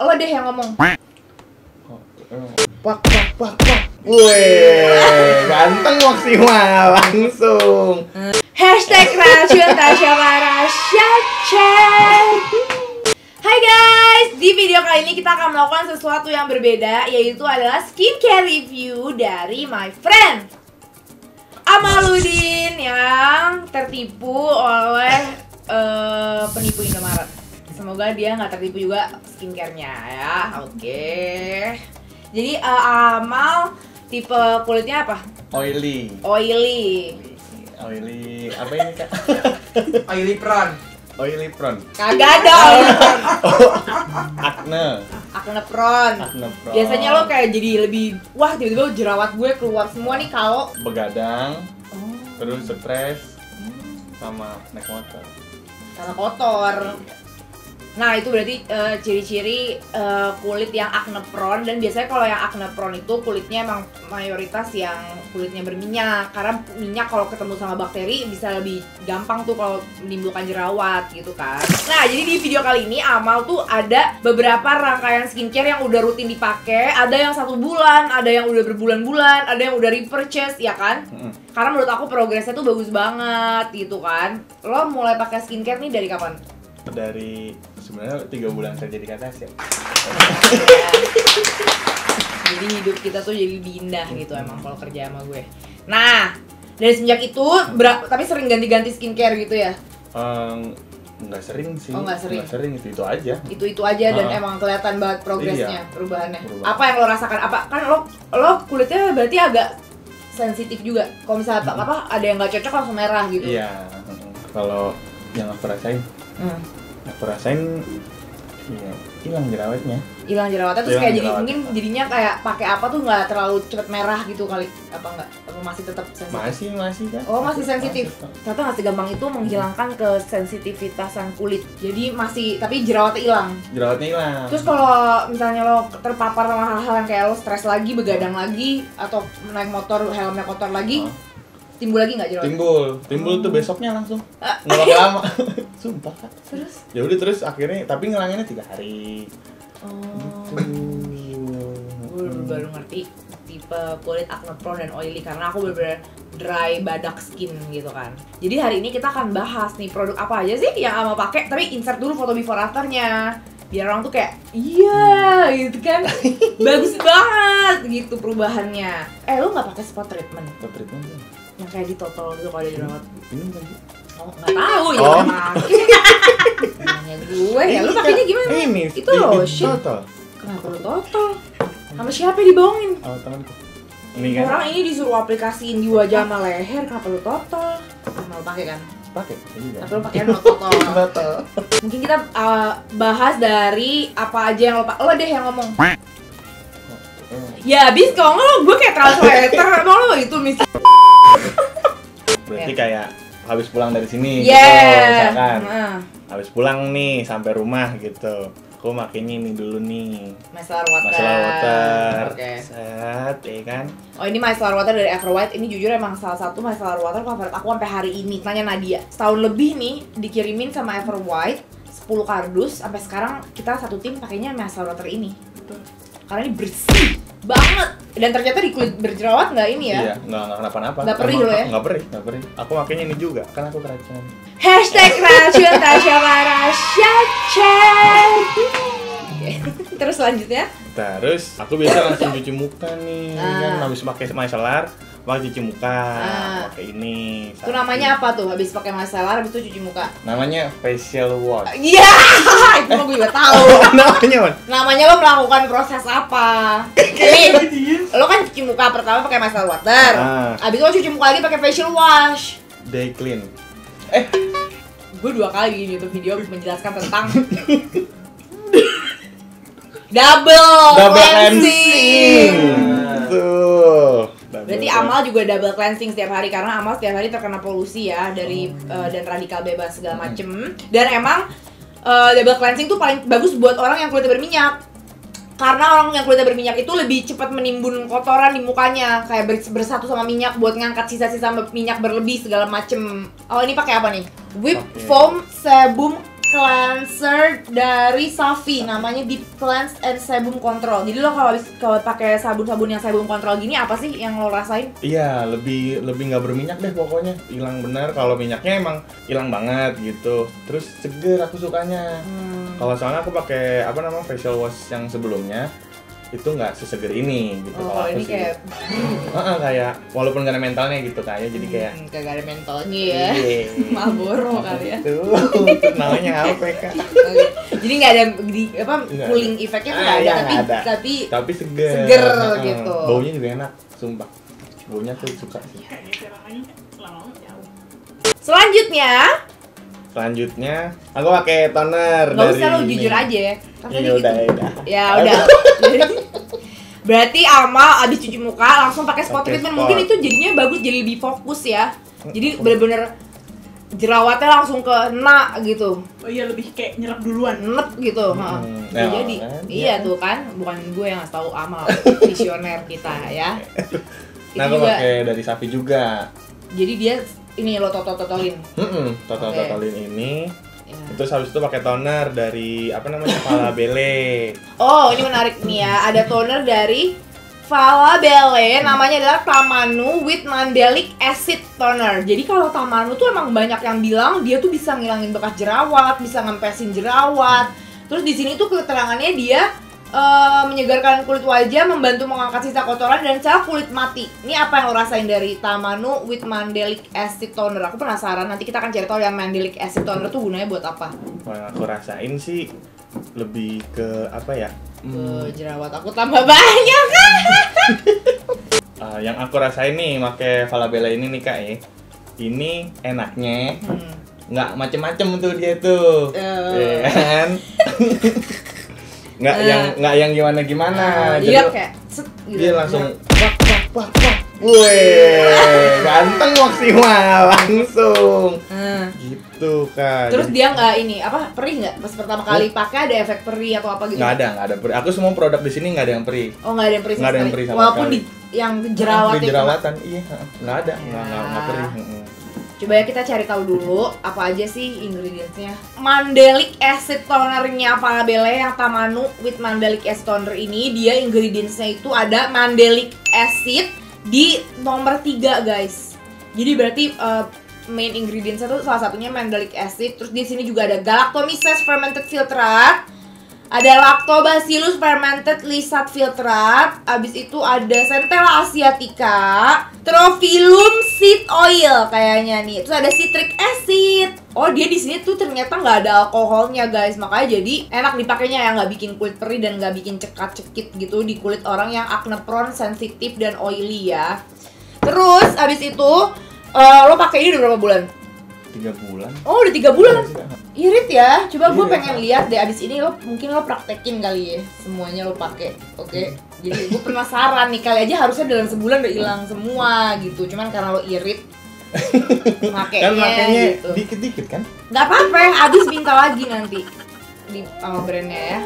Lo deh yang ngomong. Pak. Wih, ganteng maksimal langsung. Hashtag Racun Tasya Marasya Cek. Hai guys, di video kali ini kita akan melakukan sesuatu yang berbeda, yaitu adalah skincare review dari my friend Amaludin yang tertipu oleh penipu Indomaret. Semoga dia nggak tertipu juga skincare-nya ya. Oke. Jadi Amal tipe kulitnya apa? Oily. Apa ini kak? Oily prone. Oily prone. Kagak ada oily prone. Acne prone. prone. Biasanya lo kayak jadi lebih, wah tiba-tiba jerawat gue keluar semua nih kalau begadang, terus stres, sama naik motor. karena kotor. Nah itu berarti ciri-ciri kulit yang acne prone. Dan biasanya kalau yang acne prone itu kulitnya emang mayoritas yang kulitnya berminyak. Karena minyak kalau ketemu sama bakteri bisa lebih gampang tuh kalau menimbulkan jerawat gitu kan. Nah jadi di video kali ini Amal tuh ada beberapa rangkaian skincare yang udah rutin dipakai. Ada yang 1 bulan, ada yang udah berbulan-bulan, ada yang udah repurchase ya kan. Karena menurut aku progresnya tuh bagus banget gitu kan. Lo mulai pakai skincare nih dari kapan? Dari sebenarnya 3 bulan kerja di atas ya. Jadi hidup kita tuh jadi lebih indah gitu emang kalau kerja sama gue. Nah, dari sejak itu tapi sering ganti-ganti skincare gitu ya? Nggak sering sih. Oh, nggak sering. Itu aja. Itu aja dan emang kelihatan banget progresnya, Iya. perubahannya. Apa yang lo rasakan? Apa kan lo kulitnya berarti agak sensitif juga. Kalau misalnya apa ada yang nggak cocok langsung merah gitu. Iya. Kalau yang aku rasain, iya, hilang jerawatnya. Hilang jerawatnya terus kayak jadi jerawat. mungkin jadinya kayak pakai apa tuh nggak terlalu cepet merah gitu kali. Apa enggak? Apa masih tetap sensitif? Masih kan? Oh masih sensitif. Ternyata nggak segampang itu menghilangkan kesensitivitasan kulit. Jadi masih tapi jerawatnya hilang. Jerawatnya hilang. Terus kalau misalnya lo terpapar sama hal-hal yang kayak lo stres lagi, begadang lagi, atau naik motor helmnya kotor lagi, timbul lagi nggak jerawat? Timbul tuh besoknya langsung. Nggak pakai lama. Sumpah kak. Terus? Ya udah terus akhirnya tapi ngilanginnya 3 hari. Gue baru ngerti tipe kulit acne prone dan oily karena aku bener-bener dry badak skin gitu kan. Jadi hari ini kita akan bahas nih produk apa aja sih yang Ama pakai, tapi insert dulu foto before afternya biar orang tuh kayak iya gitu kan. Bagus banget gitu perubahannya. Lo nggak pakai spot treatment? Spot treatment tuh Yang kayak ditotol gitu kalau ada jerawat? ini bukan sih? Oh nggak tahu ya pakai. Nanya gue ya, lu pakainya gimana? Ini Itu lotion. Kenapa lu total? Sama siapa yang dibohongin? Oh temanku. Ini kan Orang ini disuruh aplikasiin di wajah sama leher, kenapa lu total? Sama lu pakai kan? pakai. Tapi lu pakai no total. Betul. Mungkin kita bahas dari apa aja yang lo deh yang ngomong. Ya abis kalau nggak gue kayak translator, emang lo itu misi. Berarti kayak habis pulang dari sini Yeah. gitu, misalkan habis pulang nih sampai rumah gitu, aku makainya ini dulu nih, Micellar water. micellar water. Oke. Set, ya kan? Oh ini micellar water dari Everwhite. Ini jujur emang salah satu micellar water favorit aku sampai hari ini. Tanya Nadia. Setahun lebih nih dikirimin sama Everwhite 10 kardus. Sampai sekarang kita satu tim pakainya micellar water ini. Karena ini bersih banget. Dan ternyata di kulit berjerawat nggak ini ya? Iya, nggak kenapa-napa. Nggak perih lo ya? Nggak perih. Aku makainya ini juga, kan aku keracunan. Hashtag Racun Tasya Marasya Cek. Terus selanjutnya? Terus aku biasa langsung cuci muka nih, kan habis pakai micellar, pakai cuci muka, pakai ini. Itu namanya apa tuh? Habis pakai micellar, habis itu cuci muka? Namanya facial wash. Iya, itu mah gue juga tahu. Namanya apa? Namanya lo melakukan proses apa? Nih, lo kan cuci muka pertama pakai micellar water. Habis itu lo cuci muka lagi pakai facial wash. Day clean. Gue 2 kali di YouTube video menjelaskan tentang double cleansing. Tuh. Berarti Amal juga double cleansing setiap hari karena Amal setiap hari terkena polusi ya dari dan radikal bebas segala macem. Dan emang double cleansing tuh paling bagus buat orang yang kulitnya berminyak. Karena orang yang kulitnya berminyak itu lebih cepat menimbun kotoran di mukanya, kayak bersatu sama minyak buat ngangkat sisa-sisa minyak berlebih segala macem. Oh ini pakai apa nih? Whip Foam Sebum cleanser dari Safi, namanya Deep Cleanse and Sebum Control. Jadi lo kalau pakai sabun-sabun yang sebum control gini, apa sih yang lo rasain? Iya, lebih nggak berminyak deh pokoknya. Hilang bener. Kalau minyaknya emang hilang banget gitu. Terus seger aku sukanya. Kalau soalnya aku pakai facial wash yang sebelumnya itu nggak seseger ini gitu. Oh, ini sih kayak kayak walaupun gak ada mentalnya gitu kayak jadi kayak kagak ada mentolnya ya. Iya. Marlboro kali ya. Tuh, namanya apa Kak? Oke. Jadi nggak ada Nggak cooling ada. effect-nya nggak ada, Iya, nggak ada. tapi seger. seger gitu. Baunya juga enak, sumpah. Baunya tuh suka sih. Selanjutnya, aku pakai toner Nggak dari usah lo ini. jujur aja ya. Kan tadi Iya, udah. Ya udah. Berarti Ama abis cuci muka langsung pakai spot Pakai treatment. spot. Mungkin itu jadinya bagus, jadi lebih fokus ya. Jadi bener-bener jerawatnya langsung kena gitu, Oh iya, lebih kayak nyerap duluan. enek gitu. Ya, Jadi kan? iya tuh kan, bukan gue yang ngasih tahu Ama, visioner kita ya. Nah, aku pakai dari Safi juga. Jadi dia ini lo totolin. Total-totalin ini. Ya. Terus habis itu pakai toner dari Falabella. Oh, ini menarik nih ya. Ada toner dari Falabella, namanya adalah Tamanu with Mandelic Acid Toner. Jadi kalau Tamanu tuh emang banyak yang bilang dia tuh bisa ngilangin bekas jerawat, bisa ngempesin jerawat. Terus di sini tuh keterangannya dia menyegarkan kulit wajah, membantu mengangkat sisa kotoran dan sel kulit mati. Ini apa yang lo rasain dari Tamanu with Mandelic Acid Toner? Aku penasaran, nanti kita akan cari tahu yang Mandelic Acid Toner tuh gunanya buat apa. Yang aku rasain sih lebih ke apa ya? Jerawat aku tambah banyak. Yang aku rasain nih pakai Falabella ini nih Kak ya. Ini enaknya nggak macem-macem tuh dia tuh. Ya kan? nggak yang gimana. Iya kayak set, gitu. Dia langsung wah. Wih, ganteng maksimal langsung. Gitu Kak. Terus dia nggak ini perih nggak pas pertama kali pakai, ada efek perih atau apa gitu? Nggak ada perih. Aku semua produk di sini nggak ada yang perih. Oh, nggak ada yang perih sama Nggak ada yang sekali. perih sama Walaupun sekali. yang jerawat itu. Jerawatan, iya, nggak ada, nggak perih. Coba ya kita cari tahu dulu apa aja sih ingredientsnya. Mandelic Acid Tonernya Falabella yang Tamanu with Mandelic Acid Toner ini, dia ingredientsnya itu ada Mandelic Acid di nomor 3 guys. Jadi berarti main ingredientsnya tuh salah satunya Mandelic Acid. Terus di sini juga ada Galactomyces fermented filtrate, ada Lactobacillus fermented lysate filtrate, abis itu ada Centella asiatica, Trophyllum seed oil kayaknya nih. Terus ada citric acid. Oh, dia di sini tuh ternyata nggak ada alkoholnya guys, makanya jadi enak dipakainya ya, nggak bikin kulit perih dan nggak bikin cekat-cekit gitu di kulit orang yang acne prone, sensitif dan oily ya. Terus abis itu lo pakai ini udah berapa bulan? 3 bulan. Oh, udah 3 bulan. Iya, Irit ya. Coba gue Iya. pengen lihat deh abis ini mungkin lo praktekin kali ya. Semuanya lo pakai. Oke. Jadi gue penasaran nih, kali aja harusnya dalam sebulan udah hilang semua gitu. Cuman karena lo irit makainya Kan makanya gitu. dikit-dikit kan? Nggak apa-apa, abis minta lagi nanti di sama brandnya ya.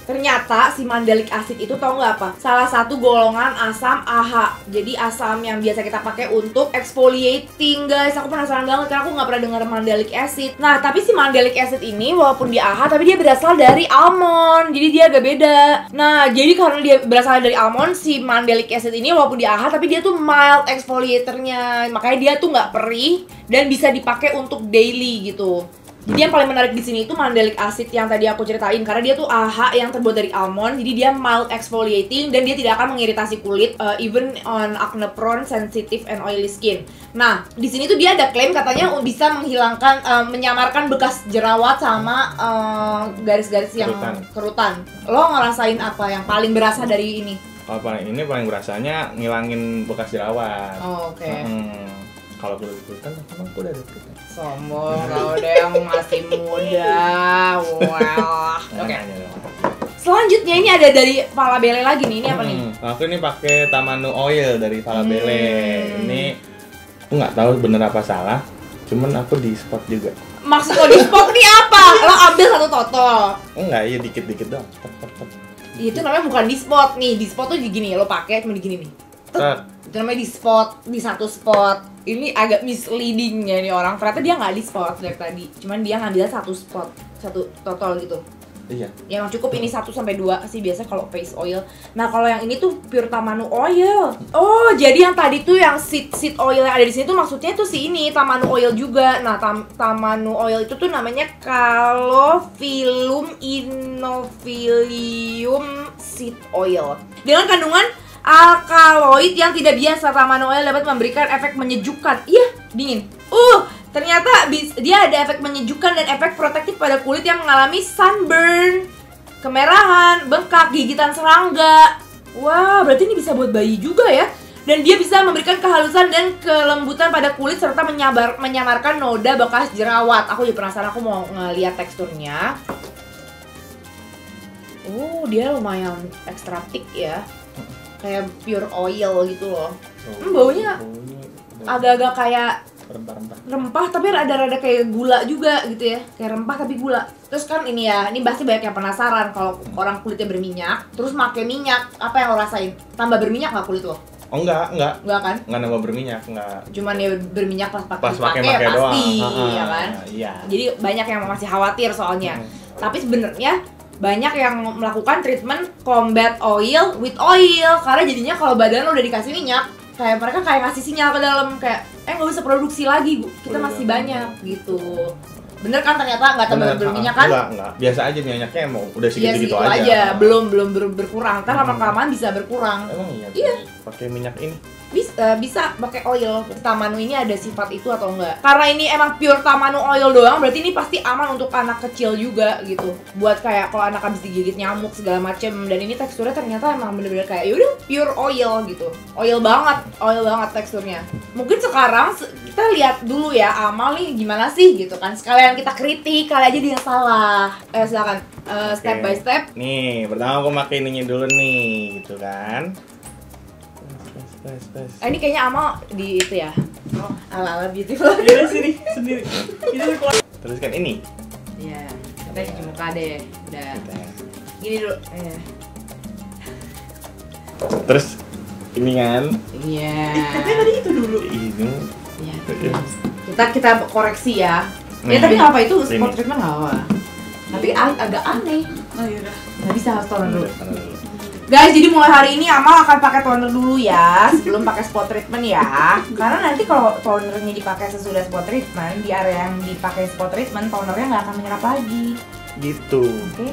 Ternyata si mandelic acid itu tau nggak apa? Salah satu golongan asam AHA. Jadi asam yang biasa kita pakai untuk exfoliating guys. Aku penasaran banget karena aku nggak pernah dengar mandelic acid. Nah tapi si mandelic acid ini walaupun dia AHA tapi dia berasal dari almond. Jadi dia agak beda. Nah jadi karena dia berasal dari almond, si mandelic acid ini walaupun dia AHA tapi dia tuh mild exfoliatornya. Makanya dia tuh nggak perih dan bisa dipakai untuk daily gitu. Jadi yang paling menarik di sini itu mandelic acid yang tadi aku ceritain, karena dia tuh AHA yang terbuat dari almond, jadi dia mild exfoliating dan dia tidak akan mengiritasi kulit, even on acne prone, sensitive and oily skin. Nah, di sini tuh dia ada klaim katanya bisa menghilangkan, menyamarkan bekas jerawat sama garis-garis yang kerutan. Lo ngerasain apa yang paling berasa dari ini? Kalau paling berasanya ngilangin bekas jerawat. Oh, oke. Kalau kulit-kulitan emang udah ada kulitan. Sombong, kau udah yang masih muda. Wah. Oke. Selanjutnya ini ada dari Falabella lagi nih. Ini apa nih? Aku ini pakai Tamanu oil dari Falabella. Ini aku nggak tahu bener apa salah. Cuman aku di spot juga. Maksud lo di spot nih apa? Lo ambil satu totol. Enggak, iya dikit-dikit doang. Itu namanya bukan di spot nih. Di spot tuh gini, lo pakai cuma digini nih. Itu namanya di spot, di satu spot. Ini agak misleading ya nih orang. Ternyata dia nggak di spot dari tadi. Cuman dia ngambil satu spot, satu total gitu. Iya. Ya emang cukup ini 1 sampai 2 sih biasa kalau face oil. Nah, kalau yang ini tuh pure Tamanu oil. Oh, jadi yang tadi tuh yang seed oil yang ada di sini tuh maksudnya tuh si ini Tamanu oil juga. Nah, Tamanu oil itu tuh namanya Calophyllum innovillium seed oil. Dengan kandungan alkaloid yang tidak biasa, Tamanu oil dapat memberikan efek menyejukkan. Iya, dingin. Ternyata dia ada efek menyejukkan dan efek protektif pada kulit yang mengalami sunburn, kemerahan, bengkak, gigitan serangga. Wah, berarti ini bisa buat bayi juga ya. Dan dia bisa memberikan kehalusan dan kelembutan pada kulit serta menyamarkan noda bekas jerawat. Aku juga penasaran, aku mau ngeliat teksturnya. Dia lumayan ekstra thick ya. Kayak pure oil gitu loh. Baunya agak-agak kayak rempah tapi rada-rada kayak gula juga gitu ya, kayak rempah tapi gula. Terus kan ini ya, ini pasti banyak yang penasaran kalau orang kulitnya berminyak terus pakai minyak, apa yang lo rasain? Tambah berminyak nggak kulit lo? Oh enggak kan? Enggak nambah berminyak, enggak. Cuman ya berminyak pas pakai pasti, doang. ya kan? Iya. Jadi banyak yang masih khawatir soalnya. Tapi sebenarnya banyak yang melakukan treatment combat oil with oil karena jadinya kalau badan lo udah dikasih minyak, kayak mereka kayak ngasih sinyal ke dalam kayak nggak usah produksi lagi, kita masih banyak gitu. Bener kan ternyata nggak tambah berminyak kan? Enggak. Biasa aja minyaknya emang udah segitu-gitu aja. Belum berkurang. Ntar lama-kelamaan bisa berkurang. Emang iya. Pakai minyak ini. Bisa pakai oil. Tamanu ini ada sifat itu atau enggak? Karena ini emang pure Tamanu oil doang, berarti ini pasti aman untuk anak kecil juga gitu. Buat kayak kalau anak habis digigit nyamuk segala macem. Dan ini teksturnya ternyata emang bener-bener kayak yaudah pure oil gitu. Oil banget teksturnya. Mungkin sekarang kita lihat dulu ya Amal nih gimana sih gitu kan. Sekalian kita kritik, kali aja dia salah. Silakan step by step. Nih, pertama aku pakai ininya dulu nih, gitu kan. Ini kayaknya Amal di itu ya. Ala-ala beautiful. Iya sini sendiri. Ini keluar. Terus kan ini. Iya, kita cuci muka deh. Udah. Gini dulu. Terus ini kan. Iya. Katanya tadi itu dulu. Ini. Iya. Kita koreksi ya. Ya tapi nggak apa itu spot treatment nggak apa. Tapi agak aneh. Oh iya udah. Nggak bisa harus toner dulu. Guys, jadi mulai hari ini Amal akan pakai toner dulu ya, sebelum pakai spot treatment ya. Karena nanti kalau tonernya dipakai sesudah spot treatment, di area yang dipakai spot treatment, tonernya nggak akan menyerap lagi. Gitu. Oke.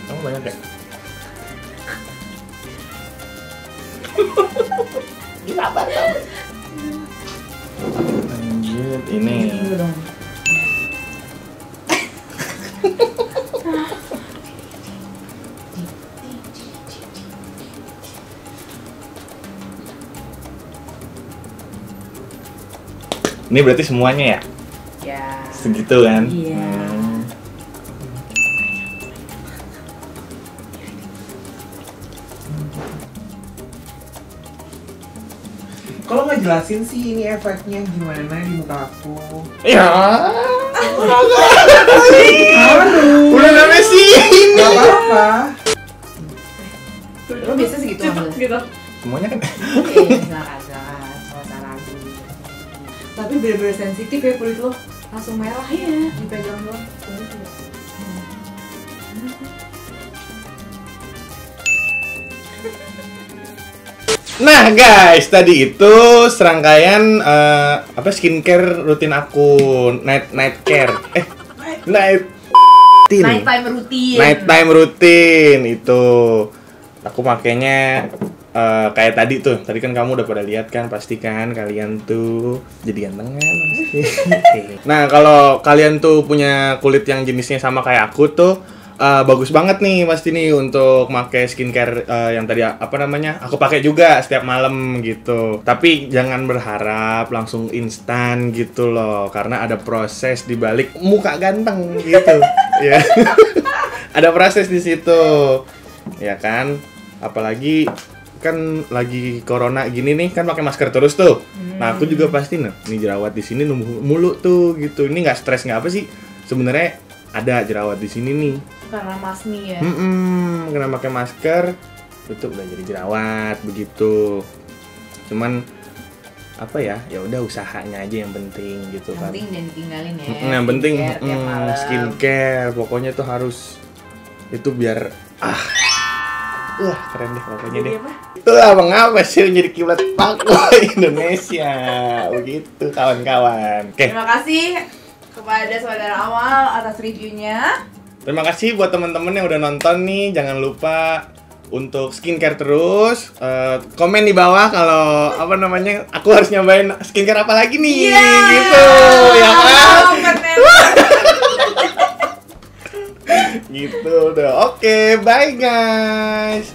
Kamu banyak ya? Sabar. Lanjut, ini. Dulu dong. Ini berarti semuanya ya? Ya. Segitu kan? Iya. Kalau nggak jelasin sih ini efeknya gimana di muka aku. Ya. Aduh. Udah sampai sini. Gak apa-apa. Lo biasa segitu Cepet ngambil? gitu. Semuanya kan? Silakan. Nggak usah ragu. Tapi bener-bener sensitif ya kulit lo. Langsung merah ya. Dipegang doang. Nah guys, tadi itu serangkaian skincare rutin aku, night care, nighttime rutin itu. Aku makainya kayak tadi tuh. Tadi kan kamu udah pada lihat kan, pasti kan kalian tuh jadi gantengan. Nah kalau kalian tuh punya kulit yang jenisnya sama kayak aku tuh. Bagus banget nih pasti nih untuk pakai skincare yang tadi aku pakai juga setiap malam gitu. Tapi jangan berharap langsung instan gitu loh, karena ada proses di balik muka ganteng gitu. Ya. Ada proses di situ. Ya kan? Apalagi kan lagi corona gini nih kan pakai masker terus tuh. Nah, aku juga pasti nih jerawat di sini numbuh mulu tuh gitu. Ini nggak stres nggak apa sih? Sebenarnya ada jerawat di sini nih. Karena masmi ya. Kena pakai masker, itu udah jadi jerawat begitu. Cuman apa ya udah usahanya aja yang penting gitu Yang kan. penting dan ditinggalin ya. Yang penting Skincare tiap malam. skincare pokoknya tuh harus itu biar keren deh pokoknya Jadi deh. apa? Itulah mengapa sih menjadi kiblat Pakboy Indonesia begitu kawan-kawan. Oke. Terima kasih kepada saudara Awal atas reviewnya. Terima kasih buat teman-teman yang udah nonton nih. Jangan lupa untuk skincare terus. Komen di bawah kalau aku harus nyobain skincare apa lagi nih gitu ya kan. Gitu udah. Oke, bye guys.